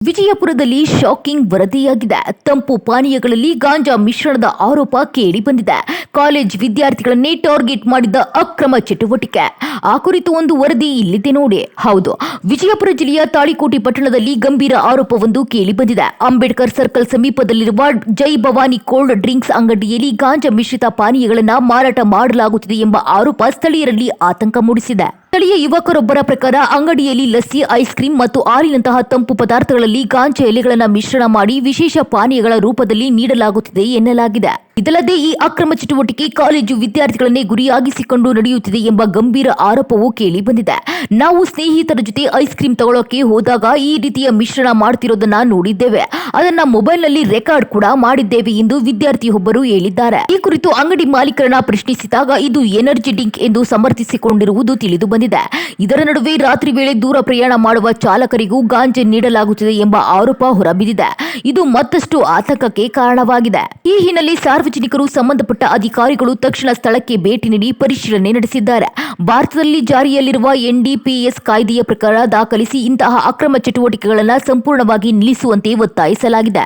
ವಿಜಯಪುರದಲ್ಲಿ ಶಾಕಿಂಗ್ ವರದಿಯಾಗಿದೆ. ತಂಪು ಪಾನೀಯಗಳಲ್ಲಿ ಗಾಂಜಾ ಮಿಶ್ರಣದ ಆರೋಪ ಕೇಳಿ ಬಂದಿದೆ. ಕಾಲೇಜ್ ವಿದ್ಯಾರ್ಥಿಗಳನ್ನೇ ಟಾರ್ಗೆಟ್ ಮಾಡಿದ್ದ ಅಕ್ರಮ ಚಟುವಟಿಕೆ. ಆ ಕುರಿತು ಒಂದು ವರದಿ ಇಲ್ಲಿದೆ ನೋಡಿ. ಹೌದು, ವಿಜಯಪುರ ಜಿಲ್ಲೆಯ ತಾಳಿಕೋಟೆ ಪಟ್ಟಣದಲ್ಲಿ ಗಂಭೀರ ಆರೋಪವೊಂದು ಕೇಳಿ ಬಂದಿದೆ. ಅಂಬೇಡ್ಕರ್ ಸರ್ಕಲ್ ಸಮೀಪದಲ್ಲಿರುವ ಜೈ ಭವಾನಿ ಕೋಲ್ಡ್ ಡ್ರಿಂಕ್ಸ್ ಅಂಗಡಿಯಲ್ಲಿ ಗಾಂಜಾ ಮಿಶ್ರಿತ ಪಾನೀಯಗಳನ್ನು ಮಾರಾಟ ಮಾಡಲಾಗುತ್ತಿದೆ ಎಂಬ ಆರೋಪ ಸ್ಥಳೀಯರಲ್ಲಿ ಆತಂಕ ಮೂಡಿಸಿದೆ. ಸ್ಥಳೀಯ ಯುವಕರೊಬ್ಬರ ಪ್ರಕಾರ ಅಂಗಡಿಯಲ್ಲಿ ಲಸ್ಸಿ, ಐಸ್ ಕ್ರೀಂ ಮತ್ತು ಹಾಲಿನಂತಹ ತಂಪು ಪದಾರ್ಥಗಳಲ್ಲಿ ಗಾಂಜಾ ಎಲೆಗಳನ್ನು ಮಿಶ್ರಣ ಮಾಡಿ ವಿಶೇಷ ಪಾನೀಯಗಳ ರೂಪದಲ್ಲಿ ನೀಡಲಾಗುತ್ತಿದೆ ಎನ್ನಲಾಗಿದೆ. ಇದಲ್ಲದೆ ಈ ಅಕ್ರಮ ಚಟುವಟಿಕೆ ಕಾಲೇಜು ವಿದ್ಯಾರ್ಥಿಗಳನ್ನೇ ಗುರಿಯಾಗಿಸಿಕೊಂಡು ನಡೆಯುತ್ತಿದೆ ಎಂಬ ಗಂಭೀರ ಆರೋಪವೂ ಕೇಳಿ ಬಂದಿದೆ. ನಾವು ಸ್ನೇಹಿತರ ಜೊತೆ ಐಸ್ ಕ್ರೀಂ ತಗೊಳ್ಳೋಕೆ ಹೋದಾಗ ಈ ರೀತಿಯ ಮಿಶ್ರಣ ಮಾಡ್ತಿರೋದನ್ನ ನೋಡಿದ್ದೇವೆ. ಅದನ್ನ ಮೊಬೈಲ್ನಲ್ಲಿ ರೆಕಾರ್ಡ್ ಕೂಡ ಮಾಡಿದ್ದೇವೆ ಎಂದು ವಿದ್ಯಾರ್ಥಿಯೊಬ್ಬರು ಹೇಳಿದ್ದಾರೆ. ಈ ಕುರಿತು ಅಂಗಡಿ ಮಾಲೀಕರನ್ನ ಪ್ರಶ್ನಿಸಿದಾಗ ಇದು ಎನರ್ಜಿ ಡ್ರಿಂಕ್ ಎಂದು ಸಮರ್ಥಿಸಿಕೊಂಡಿರುವುದು ತಿಳಿದು ಬಂದಿದೆ. ಇದರ ನಡುವೆ ರಾತ್ರಿ ವೇಳೆ ದೂರ ಪ್ರಯಾಣ ಮಾಡುವ ಚಾಲಕರಿಗೂ ಗಾಂಜಾ ನೀಡಲಾಗುತ್ತಿದೆ ಎಂಬ ಆರೋಪ ಹೊರಬಿದ್ದಿದೆ. ಇದು ಮತ್ತಷ್ಟು ಆತಂಕಕ್ಕೆ ಕಾರಣವಾಗಿದೆ. ಈ ಹಿನ್ನೆಲೆ ಸಾರ್ವಜನಿಕರು ಸಂಬಂಧಪಟ್ಟ ಅಧಿಕಾರಿಗಳು ತಕ್ಷಣ ಸ್ಥಳಕ್ಕೆ ಭೇಟಿ ನೀಡಿ ಪರಿಶೀಲನೆ ನಡೆಸಿದ್ದಾರೆ. ಭಾರತದಲ್ಲಿ ಜಾರಿಯಲ್ಲಿರುವ NDPS ಕಾಯ್ದೆಯ ಪ್ರಕಾರ ದಾಖಲಿಸಿ ಇಂತಹ ಅಕ್ರಮ ಚಟುವಟಿಕೆಗಳನ್ನು ಸಂಪೂರ್ಣವಾಗಿ ನಿಲ್ಲಿಸುವಂತೆ ಒತ್ತಾಯಿಸಲಾಗಿದೆ.